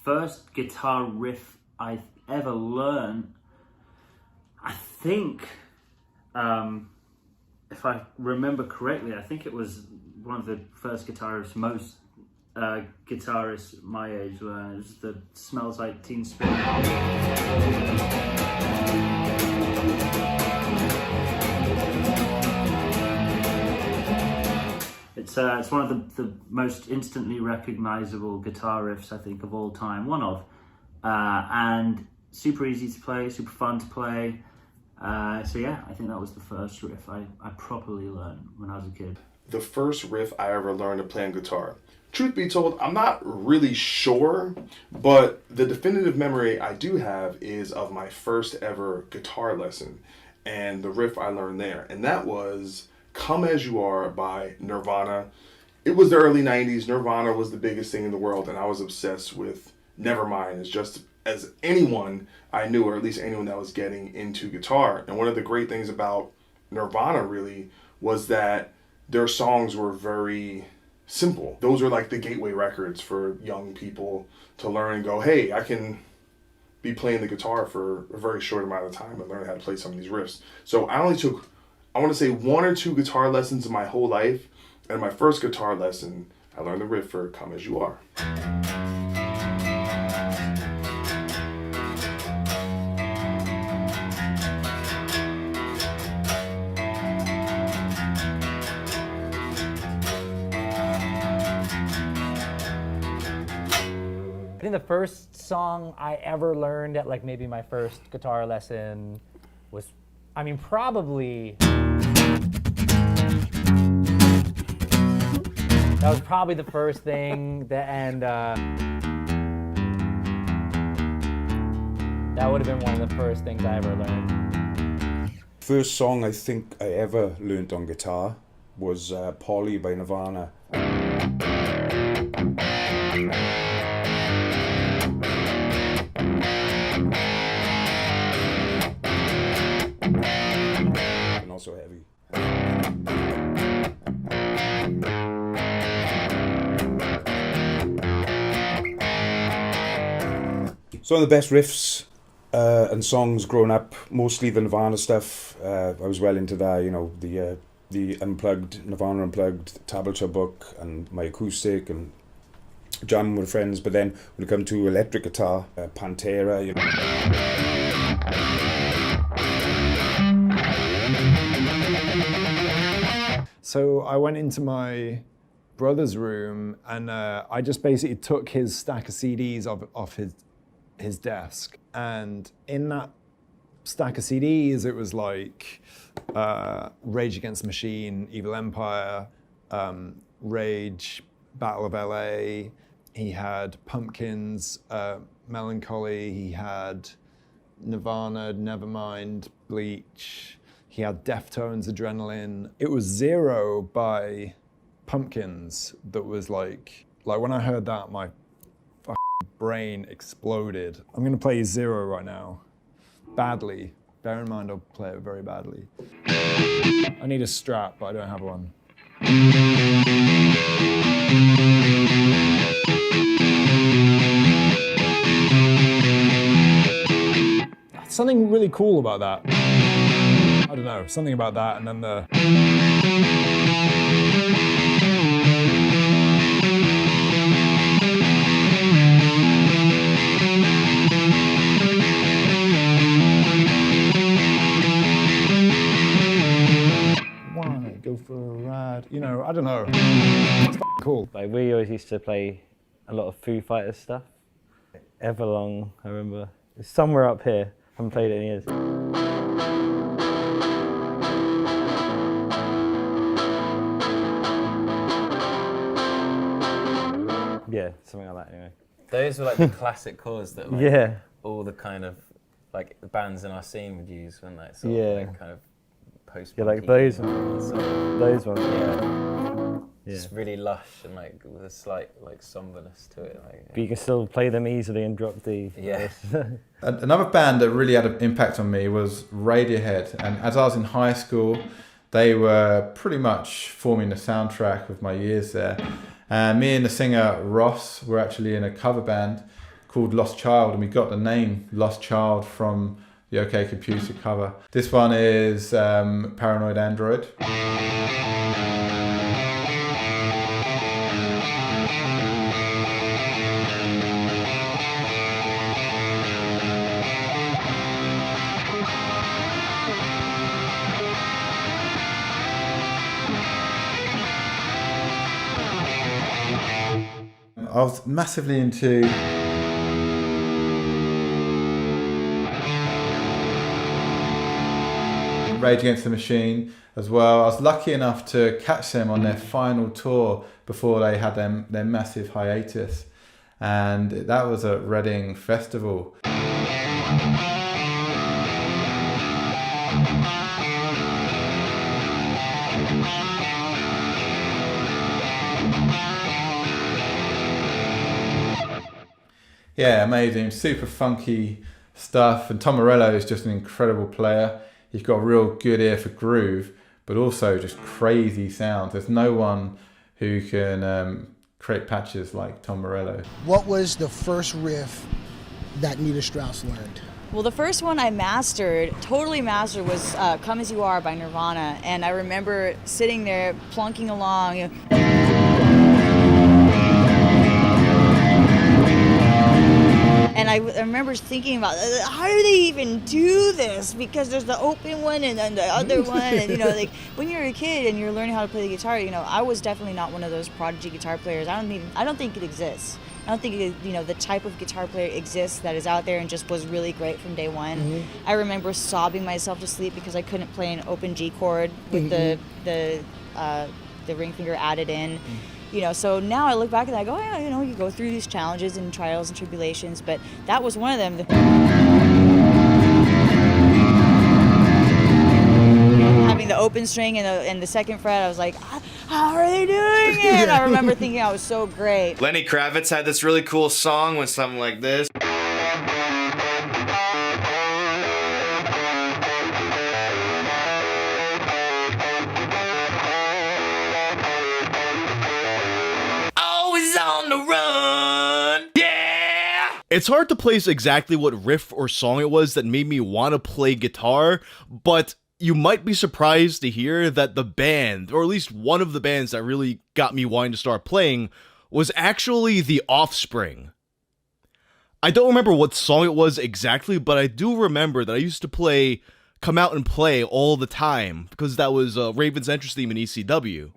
first guitar riff I ever learned, I think, if I remember correctly, I think it was one of the first guitarists most guitarists my age learned. It was the Smells Like Teen Spirit. It's one of the most instantly recognizable guitar riffs, I think, of all time. One of. And super easy to play, super fun to play. So yeah, I think that was the first riff I properly learned when I was a kid. The first riff I ever learned to play on guitar. Truth be told, I'm not really sure, but the definitive memory I do have is of my first ever guitar lesson and the riff I learned there. And that was Come As You Are by Nirvana. It was the early 90s. Nirvana was the biggest thing in the world, and I was obsessed with Nevermind as anyone I knew, or at least anyone that was getting into guitar. And one of the great things about Nirvana really was that their songs were very simple. Those are like the gateway records for young people to learn and go, hey, I can be playing the guitar for a very short amount of time and learn how to play some of these riffs. So I only took, I want to say, 1 or 2 guitar lessons in my whole life. And my first guitar lesson, I learned the riff for Come As You Are. I think the first song I ever learned at like maybe my first guitar lesson was, I mean, probably, that was probably the first thing that, and that would have been one of the first things I ever learned. First song I think I ever learned on guitar was Polly by Nirvana. And also heavy. Some of the best riffs and songs growing up, mostly the Nirvana stuff. I was well into that, you know, the Unplugged, Nirvana Unplugged, tablature book, and my acoustic, and jamming with friends. But then when it comes to electric guitar, Pantera, you know. So I went into my brother's room and I just basically took his stack of CDs off his desk. And in that stack of CDs, it was like Rage Against the Machine, Evil Empire, Rage, Battle of LA. He had Pumpkins, Melancholy. He had Nirvana, Nevermind, Bleach. He had Deftones, Adrenaline. It was Zero by Pumpkins that was like when I heard that, my brain exploded. I'm gonna play Zero right now, badly. Bear in mind I'll play it very badly. I need a strap, but I don't have one. Something really cool about that. I don't know, something about that, and then the... Wanna go for a ride, you know, I don't know. It's cool. Like, we always used to play a lot of Foo Fighters stuff. Everlong, I remember. It's somewhere up here. I haven't played it in years. Yeah, something like that anyway. Those were like the classic chords that like, yeah, all the kind of like the bands in our scene would use when like sort yeah, of like kind of post. Yeah, like those ones. Yeah. Just really lush and like with a slight like somberness to it. Like, But you can still play them easily and drop D. Yeah. Another band that really had an impact on me was Radiohead, and as I was in high school, they were pretty much forming the soundtrack of my years there. And me and the singer Ross were actually in a cover band called Lost Child, and we got the name Lost Child from the OK Computer cover. This one is Paranoid Android. I was massively into Rage Against the Machine as well. I was lucky enough to catch them on their final tour before they had their massive hiatus, and that was at Reading Festival. Yeah, amazing, super funky stuff. And Tom Morello is just an incredible player. He's got a real good ear for groove, but also just crazy sounds. There's no one who can create patches like Tom Morello. What was the first riff that Nita Strauss learned? Well, the first one I totally mastered, was Come As You Are by Nirvana. And I remember sitting there plunking along. And I remember thinking about, how do they even do this? Because there's the open one and then the other one. And, you know, like when you're a kid and you're learning how to play the guitar, you know, I was definitely not one of those prodigy guitar players. I don't think it exists. I don't think the type of guitar player exists that is out there and just was really great from day one. Mm-hmm. I remember sobbing myself to sleep because I couldn't play an open G chord with the ring finger added in. Mm-hmm. You know, so now I look back and I go, yeah, you know, you go through these challenges and trials and tribulations, but that was one of them. Having the open string and the second fret, I was like, how are they doing it? I remember thinking I was so great. Lenny Kravitz had this really cool song with something like this. On the run, yeah! It's hard to place exactly what riff or song it was that made me want to play guitar, but you might be surprised to hear that the band, or at least one of the bands that really got me wanting to start playing, was actually The Offspring. I don't remember what song it was exactly, but I do remember that I used to play Come Out and Play all the time, because that was Raven's entrance theme in ECW.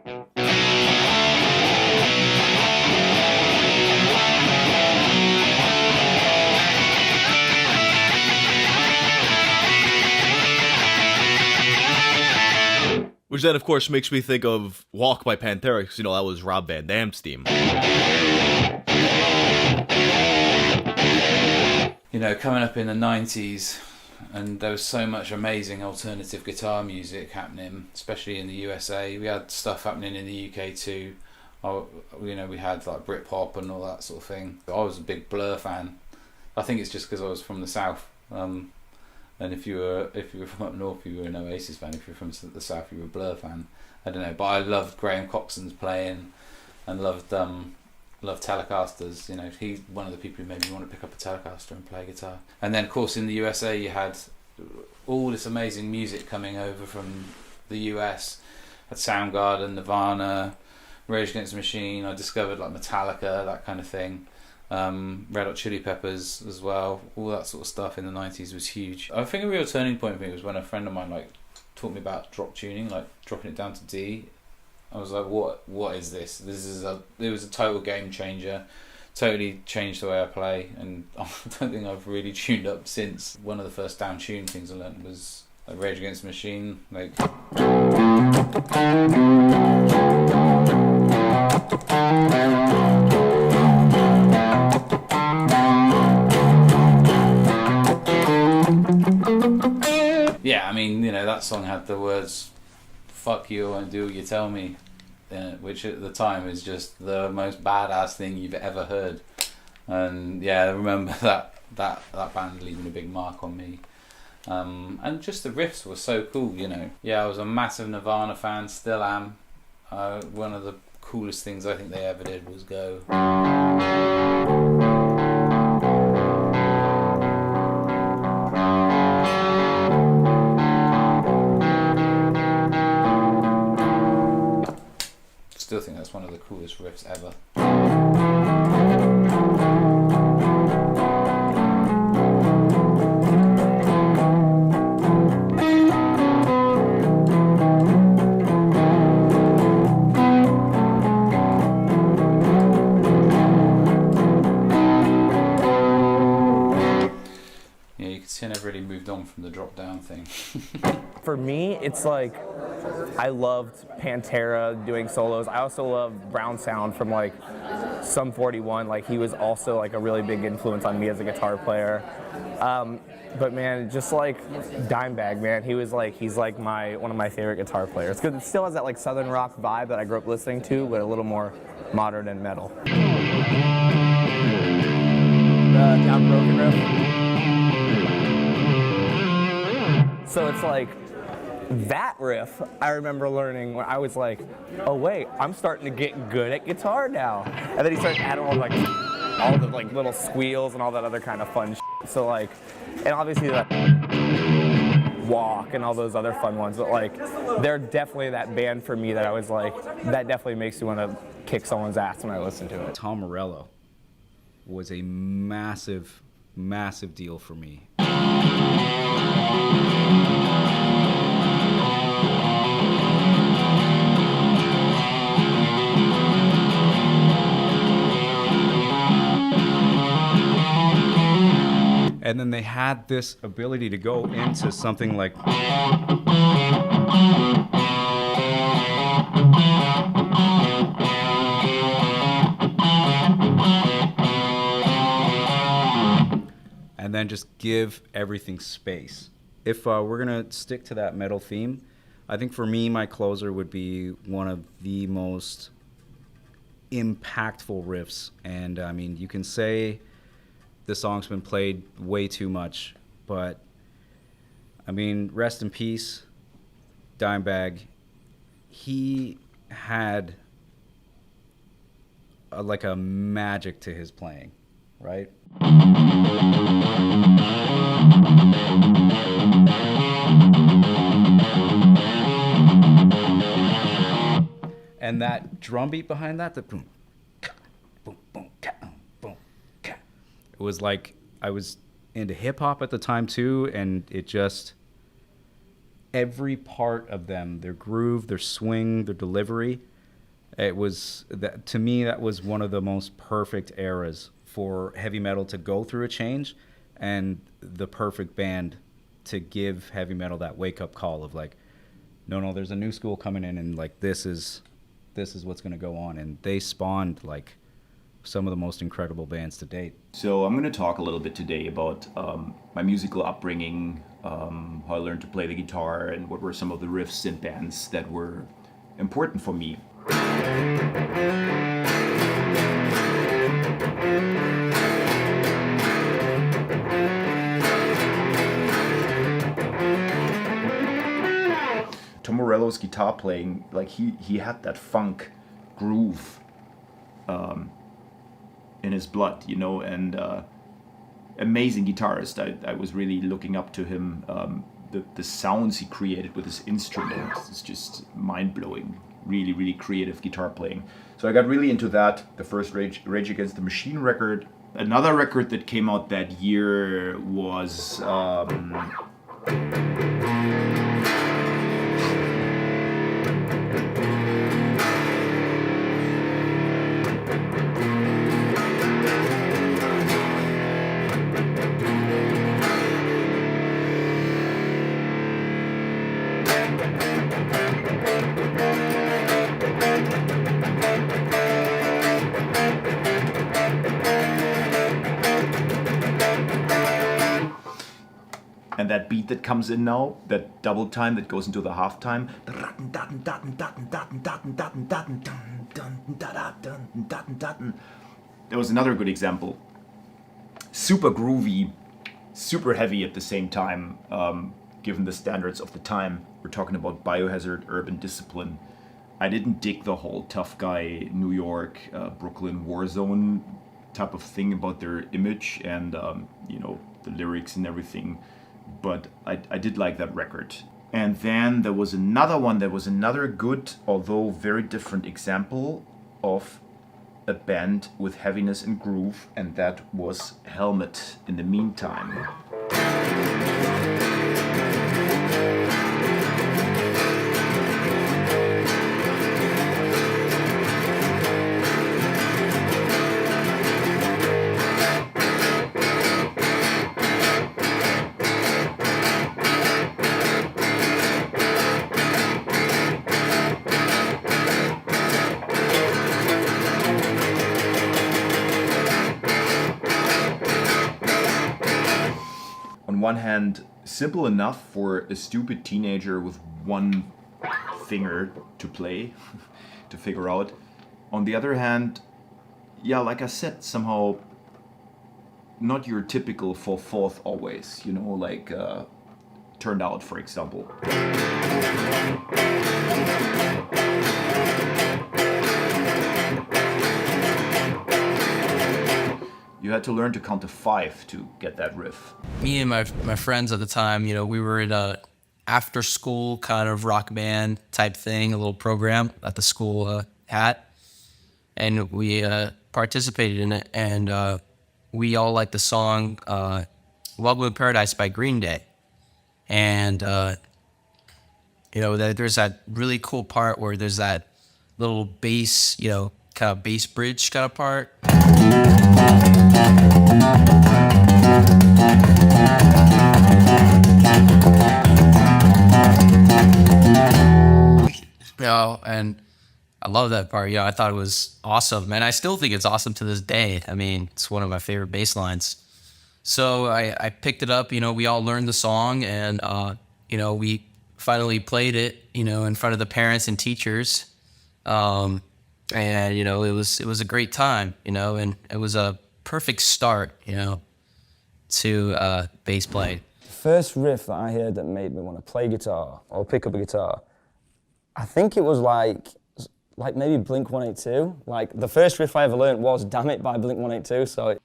Which then, of course, makes me think of Walk by Pantera, because, you know, that was Rob Van Dam's theme. You know, coming up in the 90s, and there was so much amazing alternative guitar music happening, especially in the USA. We had stuff happening in the UK too. You know, we had like Britpop and all that sort of thing. I was a big Blur fan. I think it's just because I was from the South. And if you were from up north, you were an Oasis fan. If you're from the south, you were a Blur fan. I don't know, but I loved Graham Coxon's playing, and loved Telecasters. You know, he's one of the people who made me want to pick up a Telecaster and play guitar. And then, of course, in the USA, you had all this amazing music coming over from the US. Had Soundgarden, Nirvana, Rage Against the Machine. I discovered like Metallica, that kind of thing. Red Hot Chili Peppers as well. All that sort of stuff in the 90s was huge. I think a real turning point for me was when a friend of mine like taught me about drop tuning, like dropping it down to D. I was like, what is this? It was a total game changer. Totally changed the way I play, and I don't think I've really tuned up since. One of the first down tune things I learned was like Rage Against the Machine, like yeah, I mean, you know, that song had the words "fuck you" and "do what you tell me" in it, which at the time is just the most badass thing you've ever heard. And yeah, I remember that band leaving a big mark on me. And just the riffs were so cool, you know. Yeah, I was a massive Nirvana fan, still am. One of the coolest things I think they ever did was go. riffs ever. Yeah, you can see I never really moved on from the drop down thing. For me, it's like I loved Pantera doing solos. I also loved Brown Sound from like Sum 41. Like he was also like a really big influence on me as a guitar player. But man, just like Dimebag, man, he's like one of my favorite guitar players because it still has that like southern rock vibe that I grew up listening to, but a little more modern and metal. The Down Broken riff. So it's like that riff I remember learning when I was like, oh wait, I'm starting to get good at guitar now. And then he started adding all the like little squeals and all that other kind of fun shit. So like, and obviously the Walk and all those other fun ones, but like they're definitely that band for me that I was like, that definitely makes you want to kick someone's ass when I listen to it. Tom Morello was a massive, massive deal for me. And then they had this ability to go into something like and then just give everything space. If we're gonna stick to that metal theme, I think for me, my closer would be one of the most impactful riffs. And I mean, you can say the song's been played way too much, but I mean, rest in peace, Dimebag. He had like a magic to his playing, right? And that drum beat behind that, the boom, boom, boom, boom, it was like I was into hip hop at the time too, and it just, every part of them, their groove, their swing, their delivery, it was, that to me, that was one of the most perfect eras for heavy metal to go through a change, and the perfect band to give heavy metal that wake-up call of like, no, there's a new school coming in, and like this is what's going to go on. And they spawned like some of the most incredible bands to date. So I'm going to talk a little bit today about my musical upbringing, how I learned to play the guitar, and what were some of the riffs and bands that were important for me. Tom Morello's guitar playing, like he had that funk groove in his blood, you know, and amazing guitarist. I was really looking up to him. The sounds he created with his instrument is just mind-blowing. Really, really creative guitar playing. So I got really into that. The first Rage Against the Machine record. Another record that came out that year was and that beat that comes in now, that double time that goes into the half time. That was another good example. Super groovy, super heavy at the same time, given the standards of the time. We're talking about Biohazard, Urban Discipline. I didn't dig the whole tough guy, New York, Brooklyn war zone type of thing about their image and, you know, the lyrics and everything. But I did like that record. And then there was another one that was another good, although very different example of a band with heaviness and groove, and that was Helmet in the meantime. On one hand, simple enough for a stupid teenager with one finger to play, to figure out. On the other hand, yeah, like I said, somehow not your typical 4/4 always, you know, like Turned Out, for example. You had to learn to count to 5 to get that riff. Me and my friends at the time, you know, we were in a after school kind of rock band type thing, a little program that the school had. And we participated in it, and we all liked the song Welcome to Paradise by Green Day. And, you know, there's that really cool part where there's that little bass, you know, kind of bass bridge kind of part. You know, and I love that part. You know, I thought it was awesome, and I still think it's awesome to this day. I mean, it's one of my favorite bass lines. So I picked it up. You know, we all learned the song, and you know, we finally played it, you know, in front of the parents and teachers. And you know, it was a great time, you know, and it was a perfect start, you know, to bass playing. The first riff that I heard that made me want to play guitar or pick up a guitar, I think it was like maybe Blink-182. Like the first riff I ever learned was "Damn It" by Blink-182. So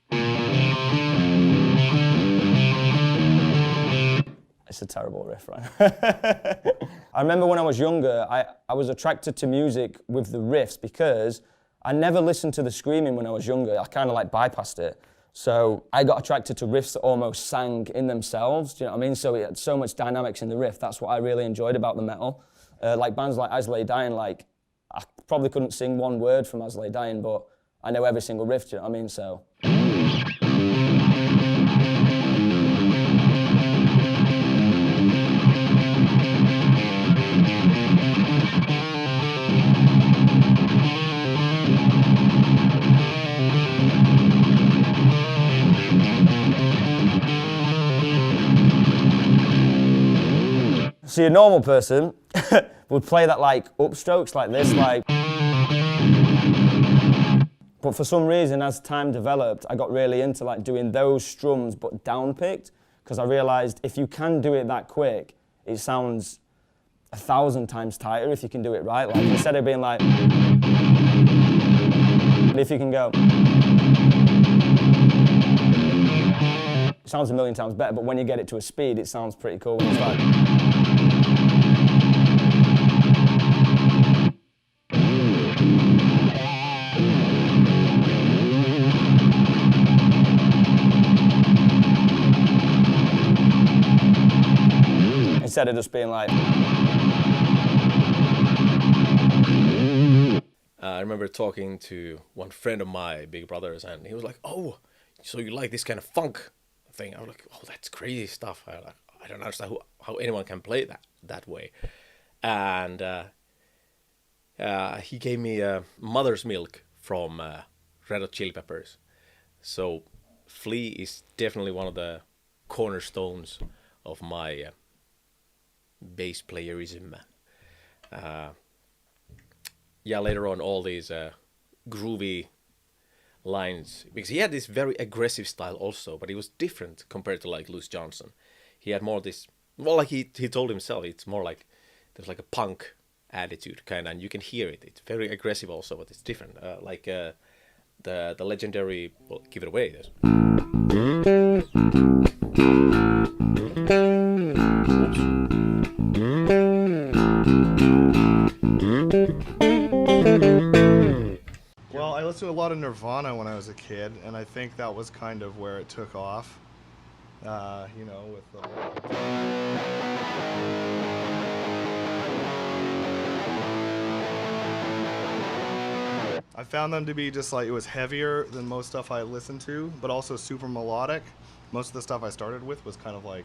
it's a terrible riff, right? I remember when I was younger, I was attracted to music with the riffs because I never listened to the screaming when I was younger. I kind of like bypassed it. So I got attracted to riffs that almost sang in themselves, do you know what I mean? So it had so much dynamics in the riff. That's what I really enjoyed about the metal. Like bands like As Lay Dying, like I probably couldn't sing one word from As Lay Dying, but I know every single riff, do you know what I mean? So. See, a normal person would play that like upstrokes like this, like. But for some reason, as time developed, I got really into like doing those strums but down-picked, because I realized if you can do it that quick, it sounds 1,000 times tighter if you can do it right. Like instead of being like, if you can go, it sounds 1,000,000 times better, but when you get it to a speed, it sounds pretty cool. It's like, instead of just being like. I remember talking to one friend of my big brothers, and he was like, "Oh, so you like this kind of funk thing?" I was like, "Oh, that's crazy stuff. I don't understand how anyone can play that way." And he gave me Mother's Milk from Red Hot Chili Peppers. So Flea is definitely one of the cornerstones of my bass playerism. Yeah, later on, all these groovy lines, because he had this very aggressive style also, but it was different compared to like Louis Johnson. He had more this, well, like he told himself, it's more like there's like a punk attitude kind of, and you can hear it. It's very aggressive also, but it's different. Like the legendary, well, give it away. Well, I listened to a lot of Nirvana when I was a kid, and I think that was kind of where it took off. You know, with the I found them to be just like, it was heavier than most stuff I listened to, but also super melodic. Most of the stuff I started with was kind of like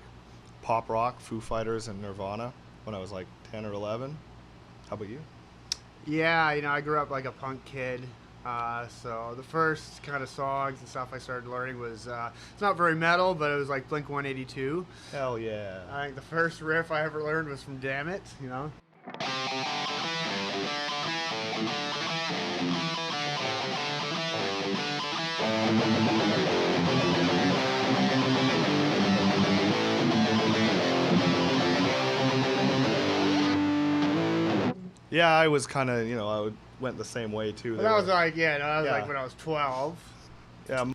pop rock, Foo Fighters and Nirvana when I was like 10 or 11. How about you? Yeah, you know, I grew up like a punk kid. So the first kind of songs and stuff I started learning was, it's not very metal, but it was like Blink-182. Hell yeah. I think the first riff I ever learned was from Damn It, you know? Yeah, I was kind of, you know, went the same way too. But that was like, yeah, no, that was Yeah. like when I was 12. Yeah.